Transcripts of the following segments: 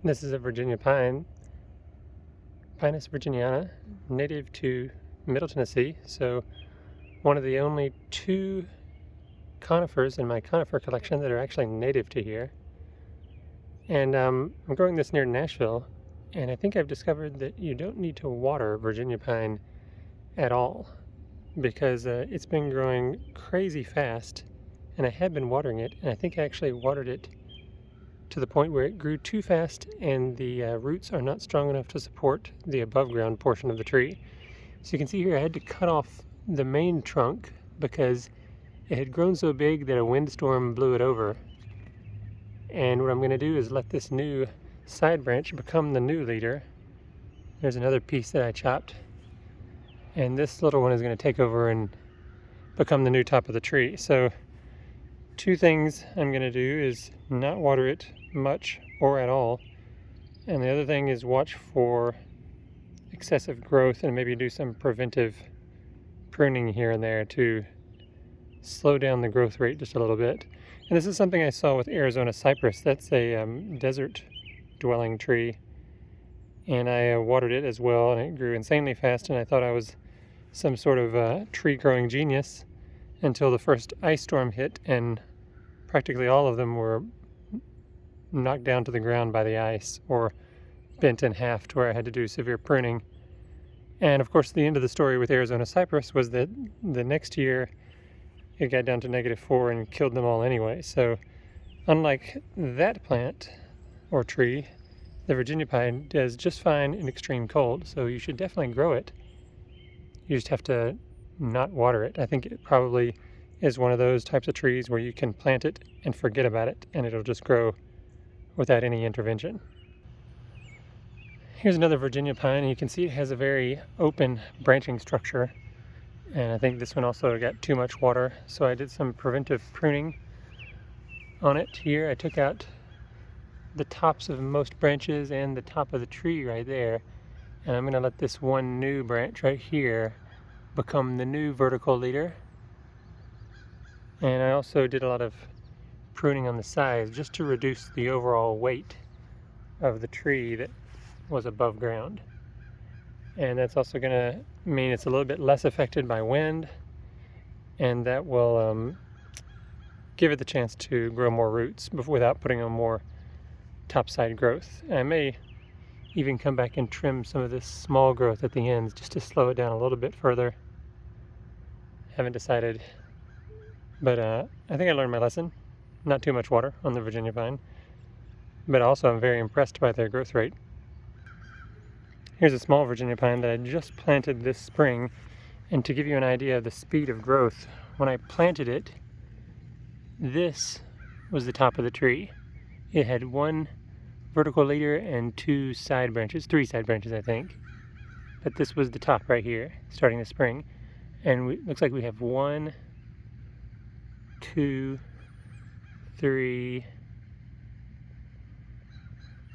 This is a Virginia pine, Pinus virginiana, native to Middle Tennessee. So one of the only two conifers in my conifer collection that are actually native to here. And I'm growing this near Nashville, and I think I've discovered that you don't need to water Virginia pine at all because it's been growing crazy fast, and I have been watering it, and I think I actually watered it to the point where it grew too fast and the roots are not strong enough to support the above ground portion of the tree. So you can see here I had to cut off the main trunk because it had grown so big that a windstorm blew it over. And what I'm going to do is let this new side branch become the new leader. There's another piece that I chopped, and this little one is going to take over and become the new top of the tree. So two things I'm going to do is not water it much or at all, and the other thing is watch for excessive growth and maybe do some preventive pruning here and there to slow down the growth rate just a little bit. And this is something I saw with Arizona cypress. That's a desert dwelling tree, and I watered it as well, and it grew insanely fast, and I thought I was some sort of tree growing genius until the first ice storm hit, and practically all of them were knocked down to the ground by the ice or bent in half to where I had to do severe pruning. And of course the end of the story with Arizona cypress was that the next year it got down to -4 and killed them all anyway. So unlike that plant or tree, the Virginia pine does just fine in extreme cold, so you should definitely grow it. You just have to not water it. I think it probably is one of those types of trees where you can plant it and forget about it and it'll just grow without any intervention. Here's another Virginia pine, and you can see it has a very open branching structure, and I think this one also got too much water, so I did some preventive pruning on it here. I took out the tops of most branches and the top of the tree right there, and I'm going to let this one new branch right here become the new vertical leader. And I also did a lot of pruning on the sides just to reduce the overall weight of the tree that was above ground. And that's also going to mean it's a little bit less affected by wind, and that will give it the chance to grow more roots without putting on more topside growth. And I may even come back and trim some of this small growth at the ends just to slow it down a little bit further. Haven't decided, but I think I learned my lesson. Not too much water on the Virginia pine, but also I'm very impressed by their growth rate. Here's a small Virginia pine that I just planted this spring, and to give you an idea of the speed of growth, when I planted it, this was the top of the tree. It had one vertical leader and two side branches, three side branches I think, but this was the top right here starting the spring, and looks like we have 1, 2, 3,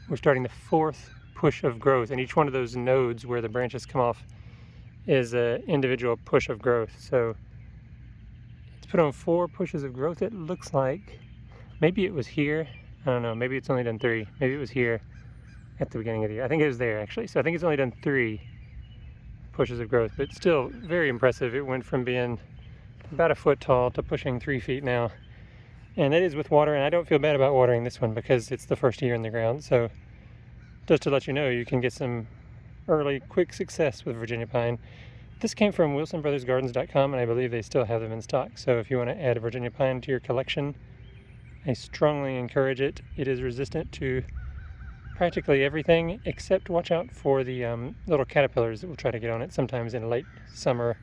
we're starting the 4th push of growth, and each one of those nodes where the branches come off is an individual push of growth. So it's put on 4 pushes of growth, it looks like. Maybe it was here, I don't know, maybe it's only done 3. Maybe it was here at the beginning of the year. I think it was there actually, so I think it's only done 3 pushes of growth, but still very impressive. It went from being about 1 foot tall to pushing 3 feet now. And that is with water, and I don't feel bad about watering this one because it's the first year in the ground. So just to let you know, you can get some early quick success with Virginia pine. This came from wilsonbrothersgardens.com, and I believe they still have them in stock. So if you want to add a Virginia pine to your collection, I strongly encourage it. It is resistant to practically everything, except watch out for the little caterpillars that will try to get on it sometimes in late summer,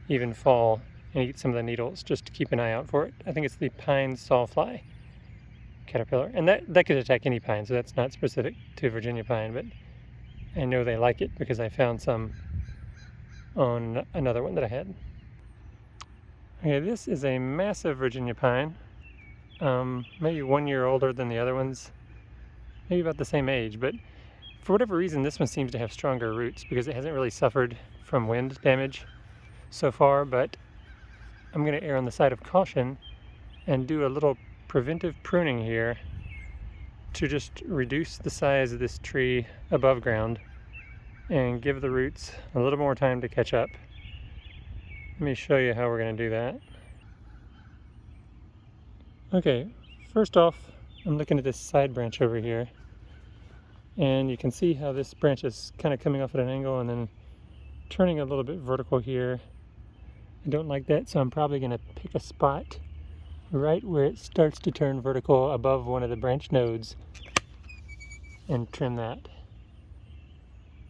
even fall, and eat some of the needles. Just keep an eye out for it. I think it's the pine sawfly caterpillar, and that could attack any pine, so that's not specific to Virginia pine, but I know they like it because I found some on another one that I had. Okay, this is a massive Virginia pine, maybe 1 year older than the other ones, maybe about the same age, but for whatever reason this one seems to have stronger roots because it hasn't really suffered from wind damage so far. But I'm going to err on the side of caution and do a little preventive pruning here to just reduce the size of this tree above ground and give the roots a little more time to catch up. Let me show you how we're going to do that. Okay, first off, I'm looking at this side branch over here, and you can see how this branch is kind of coming off at an angle and then turning a little bit vertical here. I don't like that, so I'm probably going to pick a spot right where it starts to turn vertical above one of the branch nodes and trim that.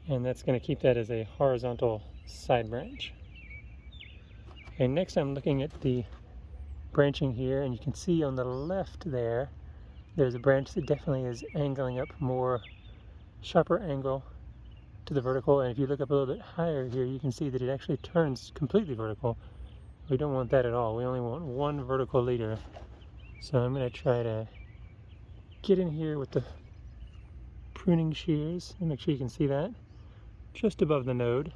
And that's going to keep that as a horizontal side branch. Okay, next I'm looking at the branching here, and you can see on the left there's a branch that definitely is angling up more, sharper angle to the vertical, and if you look up a little bit higher here, you can see that it actually turns completely vertical. We don't want that at all. We only want one vertical leader. So I'm going to try to get in here with the pruning shears, and make sure you can see that, just above the node,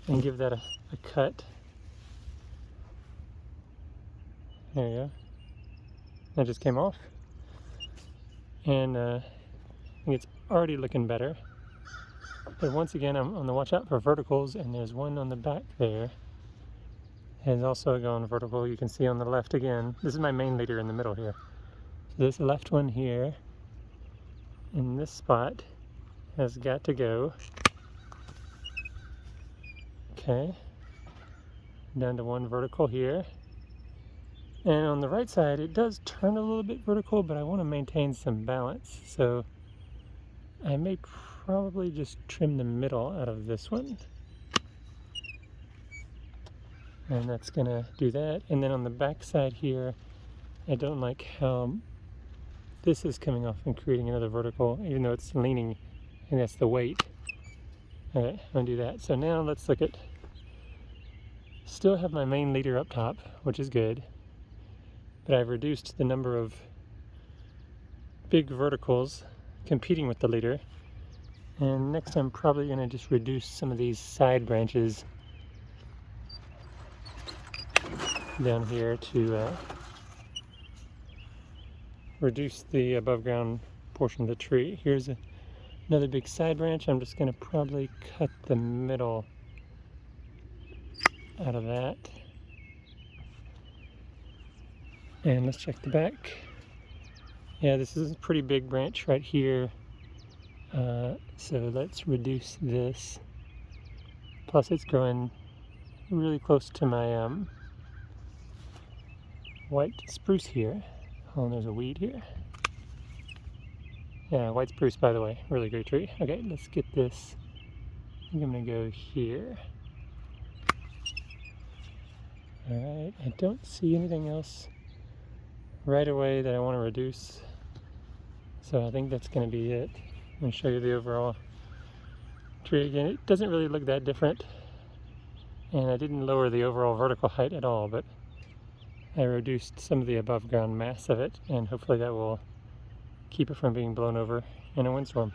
and give that a cut. There you go. That just came off. And I think it's already looking better. But once again, I'm on the watch out for verticals, and there's one on the back there. Has also gone vertical. You can see on the left again. This is my main leader in the middle here. So this left one here in this spot has got to go. Okay. Down to one vertical here. And on the right side, it does turn a little bit vertical, but I want to maintain some balance. So I may probably just trim the middle out of this one. And that's going to do that. And then on the back side here, I don't like how this is coming off and creating another vertical, even though it's leaning, and that's the weight. Alright, I'm going to do that. So now let's look at, still have my main leader up top, which is good, but I've reduced the number of big verticals competing with the leader. And next I'm probably going to just reduce some of these side branches down here to reduce the above ground portion of the tree. Here's another big side branch. I'm just going to probably cut the middle out of that. And let's check the back. Yeah, this is a pretty big branch right here. So let's reduce this. Plus it's growing really close to my white spruce here. Oh, and there's a weed here. Yeah, white spruce, by the way, really great tree. Okay, let's get this. I think I'm gonna go here. Alright, I don't see anything else right away that I want to reduce. So I think that's gonna be it. I'm gonna show you the overall tree again. It doesn't really look that different. And I didn't lower the overall vertical height at all, but I reduced some of the above ground mass of it, and hopefully that will keep it from being blown over in a windstorm.